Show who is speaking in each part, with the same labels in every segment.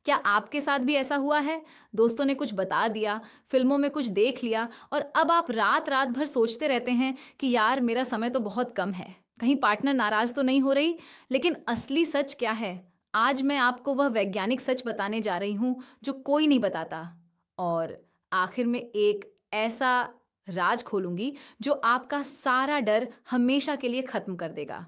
Speaker 1: क्या आपके साथ भी ऐसा हुआ है? दोस्तों ने कुछ बता दिया, फिल्मों में कुछ देख लिया और अब आप रात-रात भर सोचते रहते हैं कि यार मेरा समय तो बहुत कम है। कहीं पार्टनर नाराज़ तो नहीं हो रही? लेकिन असली सच क्या है? आज मैं आपको वह वैज्ञानिक सच बताने जा रही हूँ जो कोई नहीं बताता। और आखिर में एक ऐसा राज खोलूँगी जो आपका सारा डर हमेशा के लिए ख़त्म कर देगा।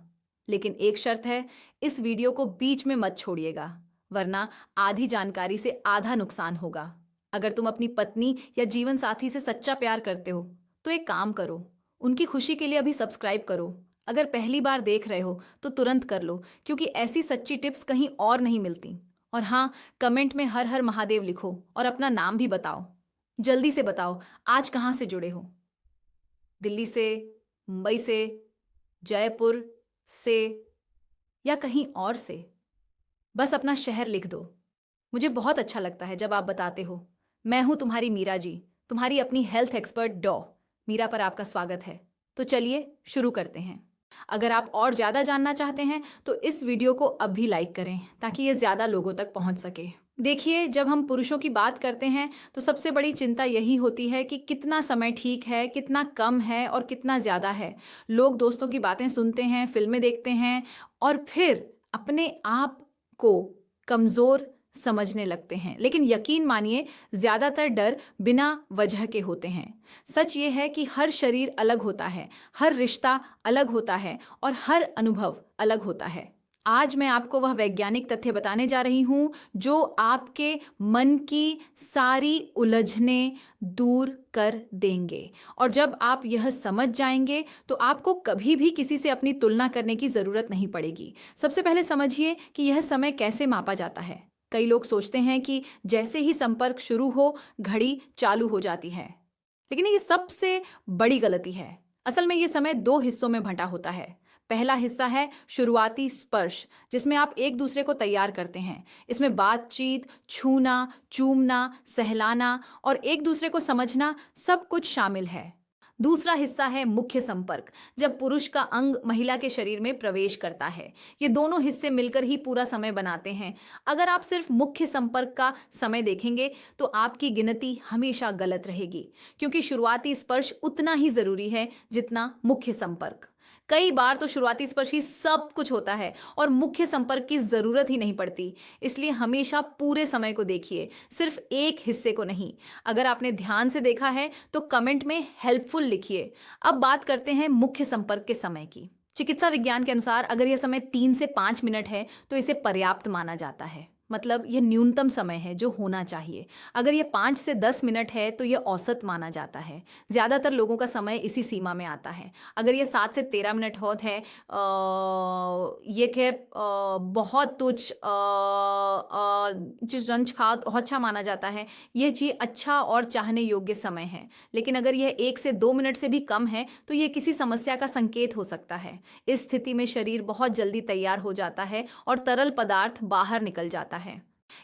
Speaker 1: लेकिन एक शर्त है, इस वीडियो को बीच में मत छोड़िएगा, वरना आधी जानकारी से आधा नुकसान होगा। अगर तुम अपनी पत्नी या जीवन साथी से सच्चा प्यार करते हो, तो एक काम करो, उनकी खुशी के लिए अभी सब्सक्राइब करो। अगर पहली बार देख रहे हो, तो तुरंत कर लो, क्योंकि ऐसी सच्ची टिप्स कहीं और नहीं मिलती। और हाँ, कमेंट में हर हर महादेव लिखो और अपना नाम भी बताओ। जल्दी से बताओ, आज कहाँ से जुड़े हो? दिल्ली से, मुंबई से, जयपुर से या कहीं और से? बस अपना शहर लिख दो। मुझे बहुत अच्छा लगता है जब आप बताते हो। मैं हूँ तुम्हारी मीरा जी, तुम्हारी अपनी हेल्थ एक्सपर्ट डॉ। मीरा पर आपका स्वागत है। तो चलिए शुरू करते हैं। अगर आप और ज़्यादा जानना चाहते हैं तो इस वीडियो को अभी लाइक करें ताकि ये ज़्यादा लोगों तक पहुंच सके। देखिए, जब हम पुरुषों की बात करते हैं तो सबसे बड़ी चिंता यही होती है कि कितना समय ठीक है, कितना कम है और कितना ज़्यादा है। लोग दोस्तों की बातें सुनते हैं, फिल्में देखते हैं और फिर अपने आप को कमज़ोर समझने लगते हैं। लेकिन यकीन मानिए, ज़्यादातर डर बिना वजह के होते हैं। सच ये है कि हर शरीर अलग होता है, हर रिश्ता अलग होता है और हर अनुभव अलग होता है। आज मैं आपको वह वैज्ञानिक तथ्य बताने जा रही हूँ जो आपके मन की सारी उलझनें दूर कर देंगे। और जब आप यह समझ जाएंगे तो आपको कभी भी किसी से अपनी तुलना करने की ज़रूरत नहीं पड़ेगी। सबसे पहले समझिए कि यह समय कैसे मापा जाता है। कई लोग सोचते हैं कि जैसे ही संपर्क शुरू हो, घड़ी चालू हो जाती है। लेकिन ये सबसे बड़ी गलती है। असल में ये समय दो हिस्सों में बंटा होता है। पहला हिस्सा है शुरुआती स्पर्श, जिसमें आप एक दूसरे को तैयार करते हैं। इसमें बातचीत, छूना, चूमना, सहलाना और एक दूसरे को समझना सब कुछ शामिल है। दूसरा हिस्सा है मुख्य संपर्क, जब पुरुष का अंग महिला के शरीर में प्रवेश करता है। ये दोनों हिस्से मिलकर ही पूरा समय बनाते हैं। अगर आप सिर्फ मुख्य संपर्क का समय देखेंगे तो आपकी गिनती हमेशा गलत रहेगी, क्योंकि शुरुआती स्पर्श उतना ही जरूरी है जितना मुख्य संपर्क। कई बार तो शुरुआती स्पर्श ही सब कुछ होता है और मुख्य संपर्क की जरूरत ही नहीं पड़ती। इसलिए हमेशा पूरे समय को देखिए, सिर्फ एक हिस्से को नहीं। अगर आपने ध्यान से देखा है तो कमेंट में हेल्पफुल लिखिए। अब बात करते हैं मुख्य संपर्क के समय की। चिकित्सा विज्ञान के अनुसार अगर यह समय 3 से 5 मिनट है तो इसे पर्याप्त माना जाता है। मतलब यह न्यूनतम समय है जो होना चाहिए। अगर यह 5 से 10 मिनट है तो यह औसत माना जाता है। ज़्यादातर लोगों का समय इसी सीमा में आता है। अगर यह 7 से 13 मिनट होत है, ये के बहुत तुच्छ जंच खात अच्छा माना जाता है। यह चीज़ अच्छा और चाहने योग्य समय है। लेकिन अगर यह 1 से 2 मिनट से भी कम है तो यह किसी समस्या का संकेत हो सकता है। इस स्थिति में शरीर बहुत जल्दी तैयार हो जाता है और तरल पदार्थ बाहर निकल जाता है।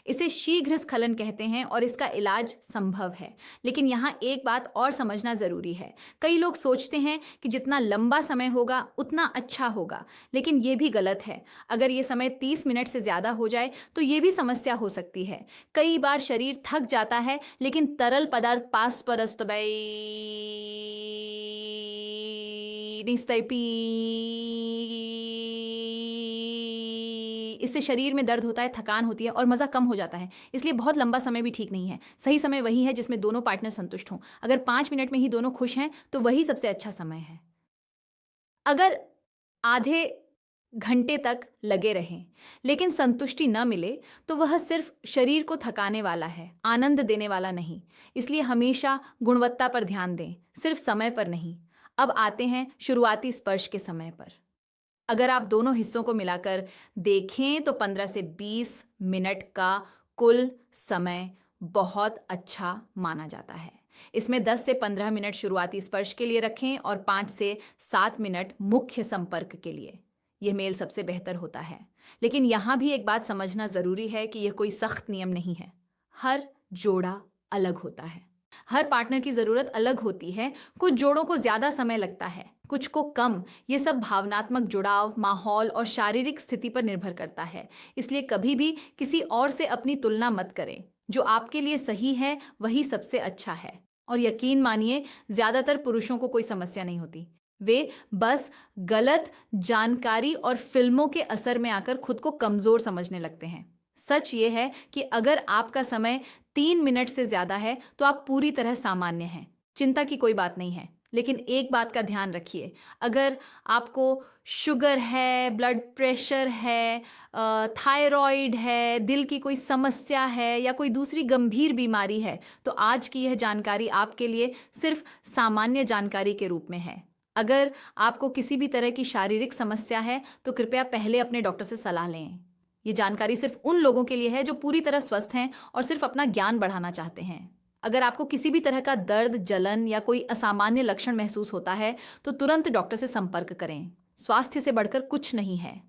Speaker 1: इसे शीघ्र स्खलन कहते हैं और इसका इलाज संभव है। लेकिन यहाँ एक बात और समझना जरूरी है। कई लोग सोचते हैं कि जितना लंबा समय होगा उतना अच्छा होगा, लेकिन ये भी गलत है। अगर ये समय 30 मिनट से ज़्यादा हो जाए तो ये भी समस्या हो सकती है। कई बार शरीर थक जाता है लेकिन तरल पदार्थ पास परस्त इससे शरीर में दर्द होता है, थकान होती है और मज़ा कम हो जाता है। इसलिए बहुत लंबा समय भी ठीक नहीं है। सही समय वही है जिसमें दोनों पार्टनर संतुष्ट हों। अगर 5 मिनट में ही दोनों खुश हैं तो वही सबसे अच्छा समय है। अगर आधे घंटे तक लगे रहें लेकिन संतुष्टि न मिले तो वह सिर्फ शरीर को थकाने वाला है, आनंद देने वाला नहीं। इसलिए हमेशा गुणवत्ता पर ध्यान दें, सिर्फ समय पर नहीं। अब आते हैं शुरुआती स्पर्श के समय पर। अगर आप दोनों हिस्सों को मिलाकर देखें तो 15 से 20 मिनट का कुल समय बहुत अच्छा माना जाता है। इसमें 10 से 15 मिनट शुरुआती स्पर्श के लिए रखें और 5 से 7 मिनट मुख्य संपर्क के लिए। यह मेल सबसे बेहतर होता है। लेकिन यहाँ भी एक बात समझना ज़रूरी है कि यह कोई सख्त नियम नहीं है। हर जोड़ा अलग होता है, हर पार्टनर की ज़रूरत अलग होती है। कुछ जोड़ों को ज़्यादा समय लगता है, कुछ को कम। ये सब भावनात्मक जुड़ाव, माहौल और शारीरिक स्थिति पर निर्भर करता है। इसलिए कभी भी किसी और से अपनी तुलना मत करें। जो आपके लिए सही है वही सबसे अच्छा है। और यकीन मानिए, ज्यादातर पुरुषों को कोई समस्या नहीं होती। वे बस गलत जानकारी और फिल्मों के असर में आकर खुद को कमजोर समझने लगते हैं। सच ये है कि अगर आपका समय 3 मिनट से ज्यादा है तो आप पूरी तरह सामान्य हैं। चिंता की कोई बात नहीं है। लेकिन एक बात का ध्यान रखिए, अगर आपको शुगर है, ब्लड प्रेशर है, थायराइड है, दिल की कोई समस्या है या कोई दूसरी गंभीर बीमारी है, तो आज की यह जानकारी आपके लिए सिर्फ सामान्य जानकारी के रूप में है। अगर आपको किसी भी तरह की शारीरिक समस्या है तो कृपया पहले अपने डॉक्टर से सलाह लें। ये जानकारी सिर्फ उन लोगों के लिए है जो पूरी तरह स्वस्थ हैं और सिर्फ अपना ज्ञान बढ़ाना चाहते हैं। अगर आपको किसी भी तरह का दर्द, जलन या कोई असामान्य लक्षण महसूस होता है तो तुरंत डॉक्टर से संपर्क करें। स्वास्थ्य से बढ़कर कुछ नहीं है।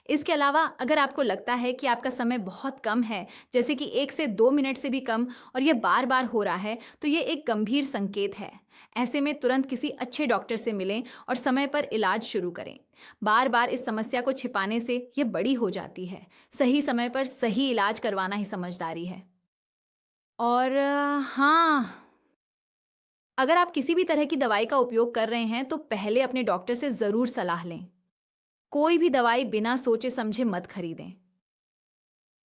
Speaker 1: इसके अलावा अगर आपको लगता है कि आपका समय बहुत कम है, जैसे कि 1 से 2 मिनट से भी कम, और यह बार बार हो रहा है, तो ये एक गंभीर संकेत है। ऐसे में तुरंत किसी अच्छे डॉक्टर से मिलें और समय पर इलाज शुरू करें। बार बार इस समस्या को छिपाने से ये बड़ी हो जाती है। सही समय पर सही इलाज करवाना ही समझदारी है। और हाँ, अगर आप किसी भी तरह की दवाई का उपयोग कर रहे हैं तो पहले अपने डॉक्टर से ज़रूर सलाह लें। कोई भी दवाई बिना सोचे समझे मत खरीदें।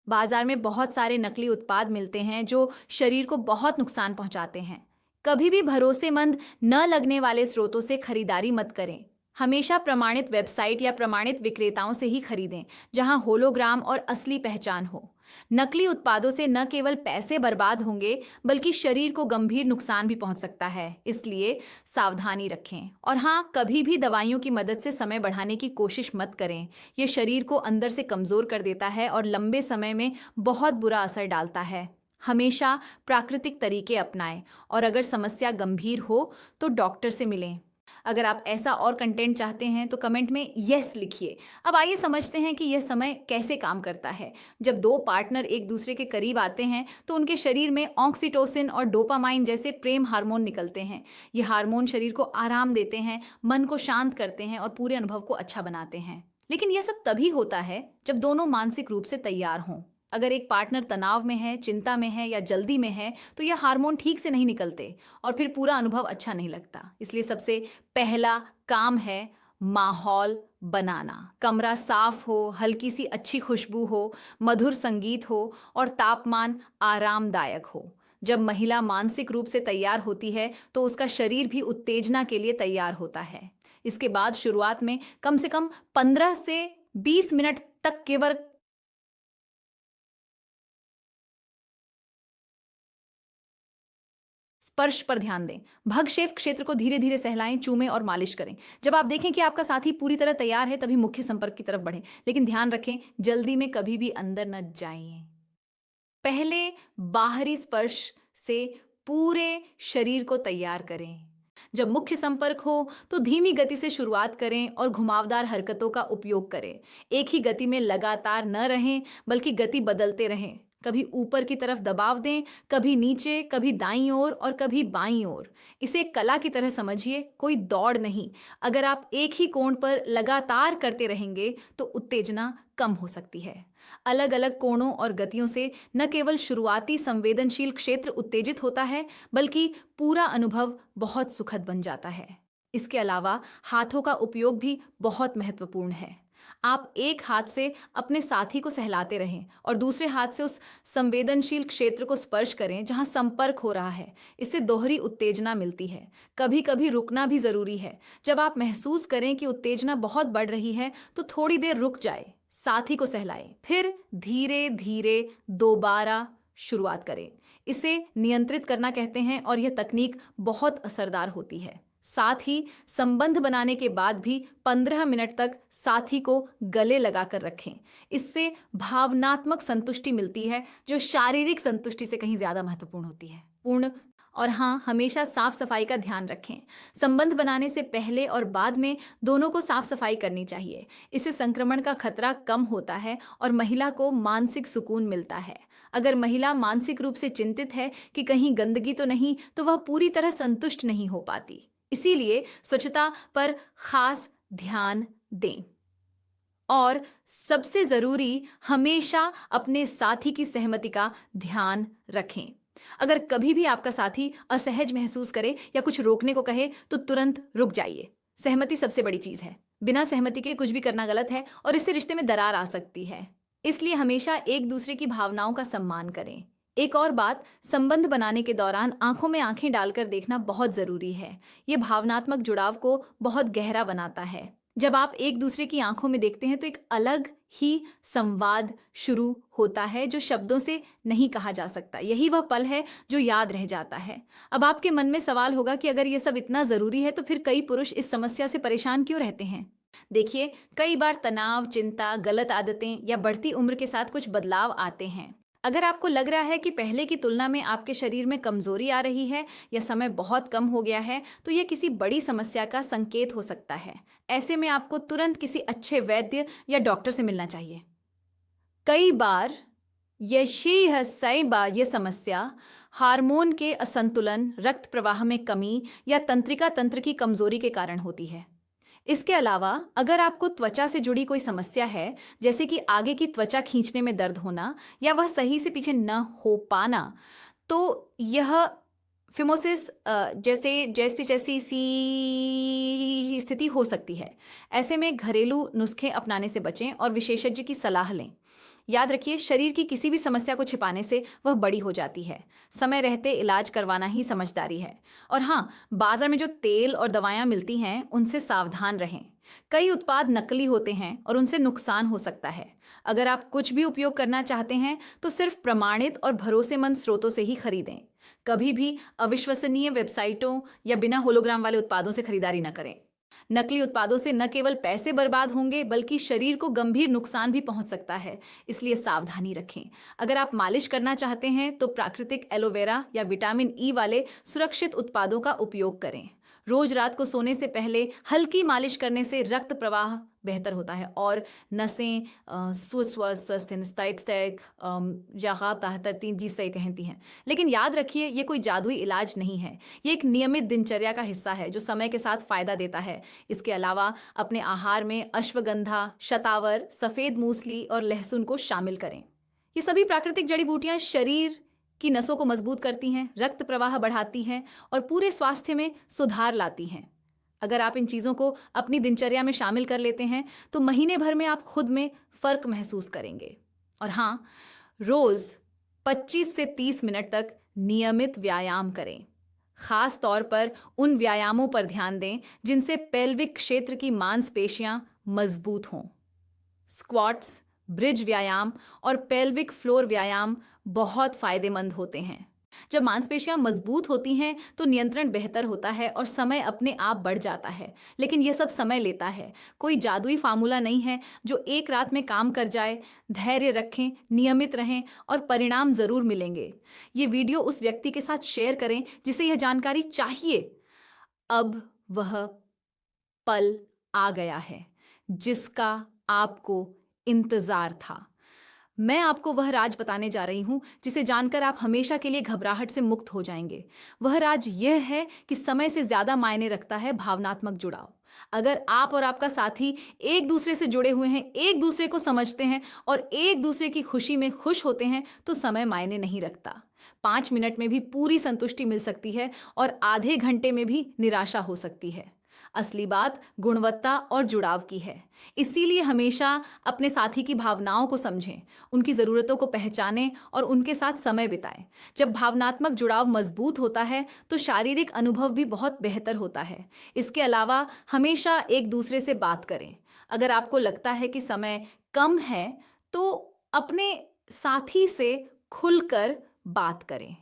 Speaker 1: बाजार में बहुत सारे नकली उत्पाद मिलते हैं जो शरीर को बहुत नुकसान पहुंचाते हैं। कभी भी भरोसेमंद न लगने वाले स्रोतों से खरीदारी मत करें। हमेशा प्रमाणित वेबसाइट या प्रमाणित विक्रेताओं से ही खरीदें, जहां होलोग्राम और असली पहचान हो। नकली उत्पादों से न केवल पैसे बर्बाद होंगे बल्कि शरीर को गंभीर नुकसान भी पहुंच सकता है। इसलिए सावधानी रखें। और हाँ, कभी भी दवाइयों की मदद से समय बढ़ाने की कोशिश मत करें। यह शरीर को अंदर से कमजोर कर देता है और लंबे समय में बहुत बुरा असर डालता है। हमेशा प्राकृतिक तरीके अपनाएं और अगर समस्या गंभीर हो तो डॉक्टर से मिलें। अगर आप ऐसा और कंटेंट चाहते हैं तो कमेंट में यस लिखिए। अब आइए समझते हैं कि यह समय कैसे काम करता है। जब दो पार्टनर एक दूसरे के करीब आते हैं तो उनके शरीर में ऑक्सीटोसिन और डोपामाइन जैसे प्रेम हार्मोन निकलते हैं। ये हार्मोन शरीर को आराम देते हैं, मन को शांत करते हैं और पूरे अनुभव को अच्छा बनाते हैं। लेकिन यह सब तभी होता है जब दोनों मानसिक रूप से तैयार हों। अगर एक पार्टनर तनाव में है, चिंता में है या जल्दी में है तो यह हार्मोन ठीक से नहीं निकलते और फिर पूरा अनुभव अच्छा नहीं लगता। इसलिए सबसे पहला काम है माहौल बनाना। कमरा साफ हो, हल्की सी अच्छी खुशबू हो, मधुर संगीत हो और तापमान आरामदायक हो। जब महिला मानसिक रूप से तैयार होती है तो उसका शरीर भी उत्तेजना के लिए तैयार होता है। इसके बाद शुरुआत में कम से कम 15 से 20 मिनट तक केवल स्पर्श पर ध्यान दें। भगशेफ क्षेत्र को धीरे धीरे सहलाएं, चूमें और मालिश करें। जब आप देखें कि आपका साथी पूरी तरह तैयार है तभी मुख्य संपर्क की तरफ बढ़ें। लेकिन ध्यान रखें, जल्दी में कभी भी अंदर न जाइए। पहले बाहरी स्पर्श से पूरे शरीर को तैयार करें। जब मुख्य संपर्क हो तो धीमी गति से शुरुआत करें और घुमावदार हरकतों का उपयोग करें। एक ही गति में लगातार न रहें बल्कि गति बदलते रहें। कभी ऊपर की तरफ दबाव दें, कभी नीचे, कभी दाईं ओर और कभी बाईं ओर। इसे एक कला की तरह समझिए, कोई दौड़ नहीं। अगर आप एक ही कोण पर लगातार करते रहेंगे तो उत्तेजना कम हो सकती है। अलग अलग कोणों और गतियों से न केवल शुरुआती संवेदनशील क्षेत्र उत्तेजित होता है बल्कि पूरा अनुभव बहुत सुखद बन जाता है। इसके अलावा हाथों का उपयोग भी बहुत महत्वपूर्ण है। आप एक हाथ से अपने साथी को सहलाते रहें और दूसरे हाथ से उस संवेदनशील क्षेत्र को स्पर्श करें जहां संपर्क हो रहा है। इससे दोहरी उत्तेजना मिलती है। कभी कभी रुकना भी जरूरी है। जब आप महसूस करें कि उत्तेजना बहुत बढ़ रही है तो थोड़ी देर रुक जाए, साथी को सहलाएं, फिर धीरे धीरे दोबारा शुरुआत करें। इसे नियंत्रित करना कहते हैं और यह तकनीक बहुत असरदार होती है। साथ ही संबंध बनाने के बाद भी 15 मिनट तक साथी को गले लगाकर रखें। इससे भावनात्मक संतुष्टि मिलती है जो शारीरिक संतुष्टि से कहीं ज्यादा महत्वपूर्ण होती है। और हाँ, हमेशा साफ सफाई का ध्यान रखें। संबंध बनाने से पहले और बाद में दोनों को साफ सफाई करनी चाहिए। इससे संक्रमण का खतरा कम होता है और महिला को मानसिक सुकून मिलता है। अगर महिला मानसिक रूप से चिंतित है कि कहीं गंदगी तो नहीं, तो वह पूरी तरह संतुष्ट नहीं हो पाती। इसीलिए स्वच्छता पर खास ध्यान दें। और सबसे जरूरी, हमेशा अपने साथी की सहमति का ध्यान रखें। अगर कभी भी आपका साथी असहज महसूस करे या कुछ रोकने को कहे तो तुरंत रुक जाइए। सहमति सबसे बड़ी चीज है। बिना सहमति के कुछ भी करना गलत है और इससे रिश्ते में दरार आ सकती है। इसलिए हमेशा एक दूसरे की भावनाओं का सम्मान करें। एक और बात, संबंध बनाने के दौरान आंखों में आंखें डालकर देखना बहुत जरूरी है। ये भावनात्मक जुड़ाव को बहुत गहरा बनाता है। जब आप एक दूसरे की आंखों में देखते हैं तो एक अलग ही संवाद शुरू होता है जो शब्दों से नहीं कहा जा सकता। यही वह पल है जो याद रह जाता है। अब आपके मन में सवाल होगा कि अगर ये सब इतना जरूरी है तो फिर कई पुरुष इस समस्या से परेशान क्यों रहते हैं? देखिए, कई बार तनाव, चिंता, गलत आदतें या बढ़ती उम्र के साथ कुछ बदलाव आते हैं। अगर आपको लग रहा है कि पहले की तुलना में आपके शरीर में कमजोरी आ रही है या समय बहुत कम हो गया है, तो यह किसी बड़ी समस्या का संकेत हो सकता है। ऐसे में आपको तुरंत किसी अच्छे वैद्य या डॉक्टर से मिलना चाहिए। कई बार ये समस्या हार्मोन के असंतुलन, रक्त प्रवाह में कमी या तंत्रिका तंत्र की कमजोरी के कारण होती है। इसके अलावा अगर आपको त्वचा से जुड़ी कोई समस्या है, जैसे कि आगे की त्वचा खींचने में दर्द होना या वह सही से पीछे न हो पाना, तो यह फिमोसिस जैसी सी स्थिति हो सकती है। ऐसे में घरेलू नुस्खे अपनाने से बचें और विशेषज्ञ की सलाह लें। याद रखिए, शरीर की किसी भी समस्या को छिपाने से वह बड़ी हो जाती है। समय रहते इलाज करवाना ही समझदारी है। और हाँ, बाजार में जो तेल और दवाएं मिलती हैं उनसे सावधान रहें। कई उत्पाद नकली होते हैं और उनसे नुकसान हो सकता है। अगर आप कुछ भी उपयोग करना चाहते हैं तो सिर्फ प्रमाणित और भरोसेमंद स्रोतों से ही खरीदें। कभी भी अविश्वसनीय वेबसाइटों या बिना होलोग्राम वाले उत्पादों से खरीदारी न करें। नकली उत्पादों से न केवल पैसे बर्बाद होंगे बल्कि शरीर को गंभीर नुकसान भी पहुंच सकता है, इसलिए सावधानी रखें। अगर आप मालिश करना चाहते हैं तो प्राकृतिक एलोवेरा या विटामिन ई वाले सुरक्षित उत्पादों का उपयोग करें। रोज रात को सोने से पहले हल्की मालिश करने से रक्त प्रवाह बेहतर होता है और नसें स्वस्थ जिसे कहती हैं। लेकिन याद रखिए, ये कोई जादुई इलाज नहीं है। ये एक नियमित दिनचर्या का हिस्सा है जो समय के साथ फायदा देता है। इसके अलावा अपने आहार में अश्वगंधा, शतावर, सफ़ेद मूसली और लहसुन को शामिल करें। ये सभी प्राकृतिक जड़ी बूटियां शरीर की नसों को मजबूत करती हैं, रक्त प्रवाह बढ़ाती हैं और पूरे स्वास्थ्य में सुधार लाती हैं। अगर आप इन चीज़ों को अपनी दिनचर्या में शामिल कर लेते हैं तो महीने भर में आप खुद में फ़र्क महसूस करेंगे। और हाँ, रोज़ 25 से 30 मिनट तक नियमित व्यायाम करें। ख़ास तौर पर उन व्यायामों पर ध्यान दें जिनसे पेल्विक क्षेत्र की मांसपेशियां मजबूत हों। स्क्वाट्स, ब्रिज व्यायाम और पेल्विक फ्लोर व्यायाम बहुत फायदेमंद होते हैं। जब मांसपेशियां मजबूत होती हैं तो नियंत्रण बेहतर होता है और समय अपने आप बढ़ जाता है। लेकिन यह सब समय लेता है। कोई जादुई फार्मूला नहीं है जो एक रात में काम कर जाए। धैर्य रखें, नियमित रहें और परिणाम जरूर मिलेंगे। ये वीडियो उस व्यक्ति के साथ शेयर करें जिसे यह जानकारी चाहिए। अब वह पल आ गया है जिसका आपको इंतजार था। मैं आपको वह राज बताने जा रही हूं जिसे जानकर आप हमेशा के लिए घबराहट से मुक्त हो जाएंगे। वह राज यह है कि समय से ज्यादा मायने रखता है भावनात्मक जुड़ाव। अगर आप और आपका साथी एक दूसरे से जुड़े हुए हैं, एक दूसरे को समझते हैं और एक दूसरे की खुशी में खुश होते हैं तो समय मायने नहीं रखता। 5 मिनट में भी पूरी संतुष्टि मिल सकती है और आधे घंटे में भी निराशा हो सकती है। असली बात गुणवत्ता और जुड़ाव की है। इसीलिए हमेशा अपने साथी की भावनाओं को समझें, उनकी ज़रूरतों को पहचानें और उनके साथ समय बिताएं। जब भावनात्मक जुड़ाव मजबूत होता है तो शारीरिक अनुभव भी बहुत बेहतर होता है। इसके अलावा हमेशा एक दूसरे से बात करें। अगर आपको लगता है कि समय कम है तो अपने साथी से खुलकर बात करें।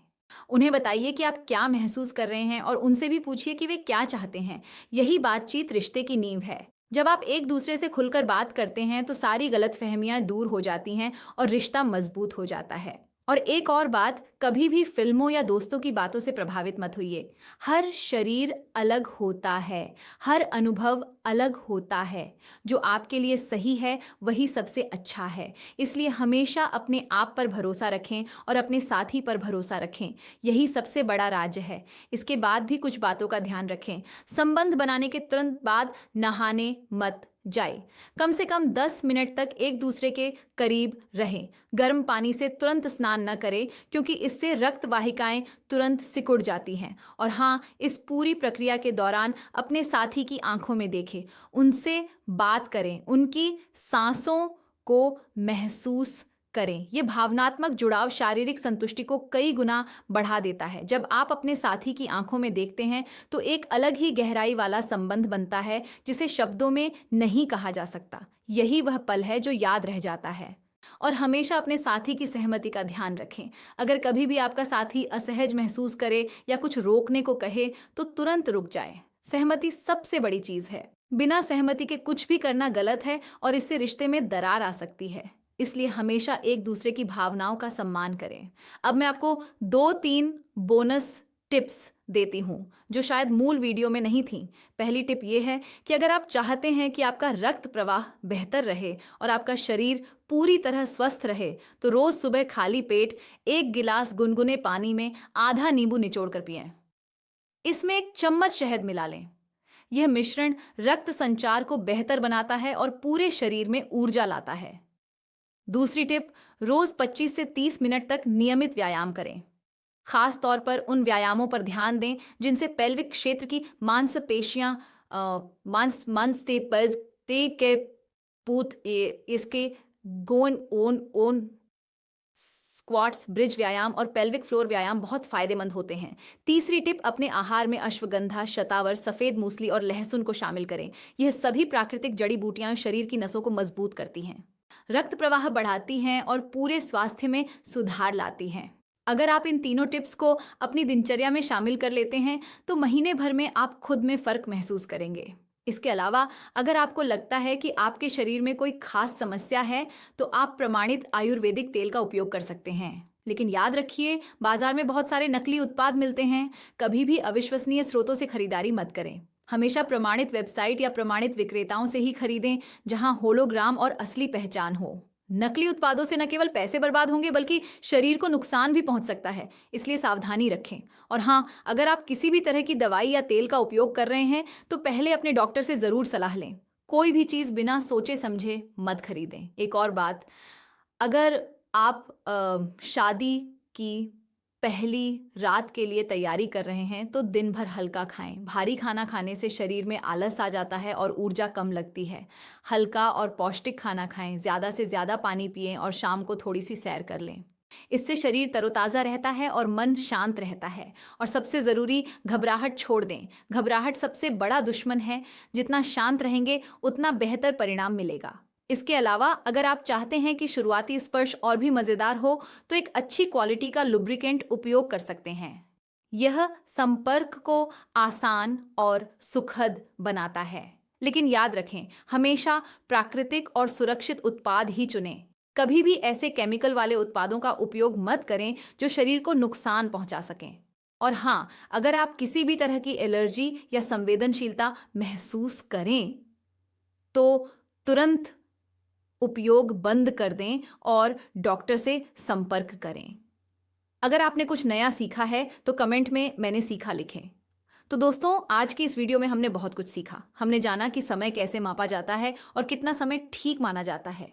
Speaker 1: उन्हें बताइए कि आप क्या महसूस कर रहे हैं और उनसे भी पूछिए कि वे क्या चाहते हैं। यही बातचीत रिश्ते की नींव है। जब आप एक दूसरे से खुलकर बात करते हैं तो सारी गलतफहमियां दूर हो जाती हैं और रिश्ता मजबूत हो जाता है। और एक और बात, कभी भी फिल्मों या दोस्तों की बातों से प्रभावित मत होइए। हर शरीर अलग होता है, हर अनुभव अलग होता है। जो आपके लिए सही है वही सबसे अच्छा है। इसलिए हमेशा अपने आप पर भरोसा रखें और अपने साथी पर भरोसा रखें। यही सबसे बड़ा राज है। इसके बाद भी कुछ बातों का ध्यान रखें। संबंध बनाने के तुरंत बाद नहाने मत जाए। कम से कम 10 मिनट तक एक दूसरे के करीब रहें। गर्म पानी से तुरंत स्नान न करें, क्योंकि इससे रक्त वाहिकाएं तुरंत सिकुड़ जाती हैं। और हाँ, इस पूरी प्रक्रिया के दौरान अपने साथी की आंखों में देखें, उनसे बात करें, उनकी सांसों को महसूस करें। ये भावनात्मक जुड़ाव शारीरिक संतुष्टि को कई गुना बढ़ा देता है। जब आप अपने साथी की आंखों में देखते हैं तो एक अलग ही गहराई वाला संबंध बनता है, जिसे शब्दों में नहीं कहा जा सकता। यही वह पल है जो याद रह जाता है। और हमेशा अपने साथी की सहमति का ध्यान रखें। अगर कभी भी आपका साथी असहज महसूस करे या कुछ रोकने को कहे तो तुरंत रुक जाए। सहमति सबसे बड़ी चीज है। बिना सहमति के कुछ भी करना गलत है और इससे रिश्ते में दरार आ सकती है। इसलिए हमेशा एक दूसरे की भावनाओं का सम्मान करें। अब मैं आपको 2-3 बोनस टिप्स देती हूँ जो शायद मूल वीडियो में नहीं थी। पहली टिप ये है कि अगर आप चाहते हैं कि आपका रक्त प्रवाह बेहतर रहे और आपका शरीर पूरी तरह स्वस्थ रहे, तो रोज सुबह खाली पेट 1 गिलास गुनगुने पानी में आधा नींबू निचोड़ कर पिएं। इसमें 1 चम्मच शहद मिला लें। यह मिश्रण रक्त संचार को बेहतर बनाता है और पूरे शरीर में ऊर्जा लाता है। दूसरी टिप, रोज 25 से 30 मिनट तक नियमित व्यायाम करें। खास तौर पर उन व्यायामों पर ध्यान दें जिनसे पेल्विक क्षेत्र की मांसपेशियां, के पूत इसके गोन ओन ओन स्क्वाट्स, ब्रिज व्यायाम और पेल्विक फ्लोर व्यायाम बहुत फायदेमंद होते हैं। तीसरी टिप, अपने आहार में अश्वगंधा, शतावर, सफेद मूसली और लहसुन को शामिल करें। यह सभी प्राकृतिक जड़ी बूटियां शरीर की नसों को मजबूत करती हैं, रक्त प्रवाह बढ़ाती हैं और पूरे स्वास्थ्य में सुधार लाती हैं। अगर आप इन तीनों टिप्स को अपनी दिनचर्या में शामिल कर लेते हैं तो महीने भर में आप खुद में फर्क महसूस करेंगे। इसके अलावा अगर आपको लगता है कि आपके शरीर में कोई खास समस्या है तो आप प्रमाणित आयुर्वेदिक तेल का उपयोग कर सकते हैं। लेकिन याद रखिए, बाजार में बहुत सारे नकली उत्पाद मिलते हैं। कभी भी अविश्वसनीय स्रोतों से खरीदारी मत करें। हमेशा प्रमाणित वेबसाइट या प्रमाणित विक्रेताओं से ही खरीदें, जहां होलोग्राम और असली पहचान हो। नकली उत्पादों से न केवल पैसे बर्बाद होंगे बल्कि शरीर को नुकसान भी पहुंच सकता है, इसलिए सावधानी रखें। और हाँ, अगर आप किसी भी तरह की दवाई या तेल का उपयोग कर रहे हैं तो पहले अपने डॉक्टर से ज़रूर सलाह लें। कोई भी चीज़ बिना सोचे समझे मत खरीदें। एक और बात, अगर आप शादी की पहली रात के लिए तैयारी कर रहे हैं तो दिन भर हल्का खाएं। भारी खाना खाने से शरीर में आलस आ जाता है और ऊर्जा कम लगती है। हल्का और पौष्टिक खाना खाएं, ज़्यादा से ज़्यादा पानी पिएं और शाम को थोड़ी सी सैर कर लें। इससे शरीर तरोताज़ा रहता है और मन शांत रहता है। और सबसे ज़रूरी, घबराहट छोड़ दें। घबराहट सबसे बड़ा दुश्मन है। जितना शांत रहेंगे उतना बेहतर परिणाम मिलेगा। इसके अलावा अगर आप चाहते हैं कि शुरुआती स्पर्श और भी मज़ेदार हो तो एक अच्छी क्वालिटी का लुब्रिकेंट उपयोग कर सकते हैं। यह संपर्क को आसान और सुखद बनाता है। लेकिन याद रखें, हमेशा प्राकृतिक और सुरक्षित उत्पाद ही चुनें। कभी भी ऐसे केमिकल वाले उत्पादों का उपयोग मत करें जो शरीर को नुकसान पहुंचा सकें। और हाँ, अगर आप किसी भी तरह की एलर्जी या संवेदनशीलता महसूस करें तो तुरंत उपयोग बंद कर दें और डॉक्टर से संपर्क करें। अगर आपने कुछ नया सीखा है तो कमेंट में मैंने सीखा लिखें। तो दोस्तों, आज की इस वीडियो में हमने बहुत कुछ सीखा। हमने जाना कि समय कैसे मापा जाता है और कितना समय ठीक माना जाता है।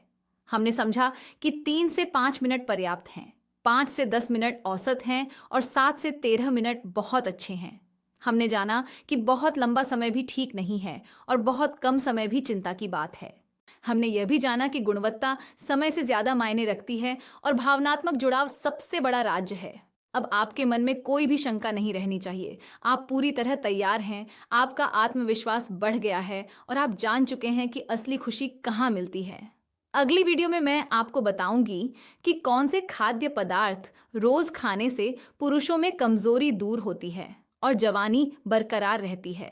Speaker 1: हमने समझा कि 3 से 5 मिनट पर्याप्त हैं, 5 से 10 मिनट औसत हैं और 7 से 13 मिनट बहुत अच्छे हैं। हमने जाना कि बहुत लंबा समय भी ठीक नहीं है और बहुत कम समय भी चिंता की बात है। हमने यह भी जाना कि गुणवत्ता समय से ज्यादा मायने रखती है और भावनात्मक जुड़ाव सबसे बड़ा राज्य है। अब आपके मन में कोई भी शंका नहीं रहनी चाहिए। आप पूरी तरह तैयार हैं, आपका आत्मविश्वास बढ़ गया है और आप जान चुके हैं कि असली खुशी कहाँ मिलती है। अगली वीडियो में मैं आपको बताऊंगी कि कौन से खाद्य पदार्थ रोज खाने से पुरुषों में कमजोरी दूर होती है और जवानी बरकरार रहती है।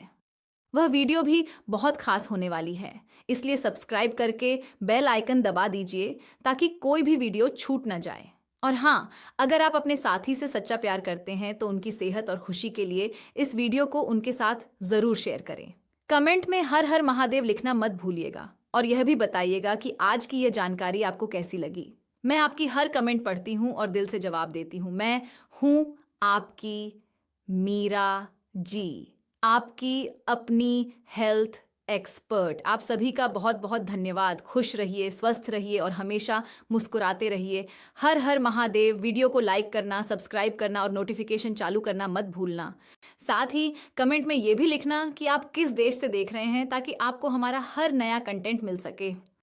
Speaker 1: वह वीडियो भी बहुत खास होने वाली है, इसलिए सब्सक्राइब करके बेल आइकन दबा दीजिए ताकि कोई भी वीडियो छूट न जाए। और हाँ, अगर आप अपने साथी से सच्चा प्यार करते हैं तो उनकी सेहत और खुशी के लिए इस वीडियो को उनके साथ ज़रूर शेयर करें। कमेंट में हर हर महादेव लिखना मत भूलिएगा और यह भी बताइएगा कि आज की यह जानकारी आपको कैसी लगी। मैं आपकी हर कमेंट पढ़ती हूँ और दिल से जवाब देती हूँ। मैं हूँ आपकी मीरा जी, आपकी अपनी हेल्थ एक्सपर्ट। आप सभी का बहुत बहुत धन्यवाद। खुश रहिए, स्वस्थ रहिए और हमेशा मुस्कुराते रहिए। हर हर महादेव। वीडियो को लाइक करना, सब्सक्राइब करना और नोटिफिकेशन चालू करना मत भूलना। साथ ही कमेंट में ये भी लिखना कि आप किस देश से देख रहे हैं ताकि आपको हमारा हर नया कंटेंट मिल सके।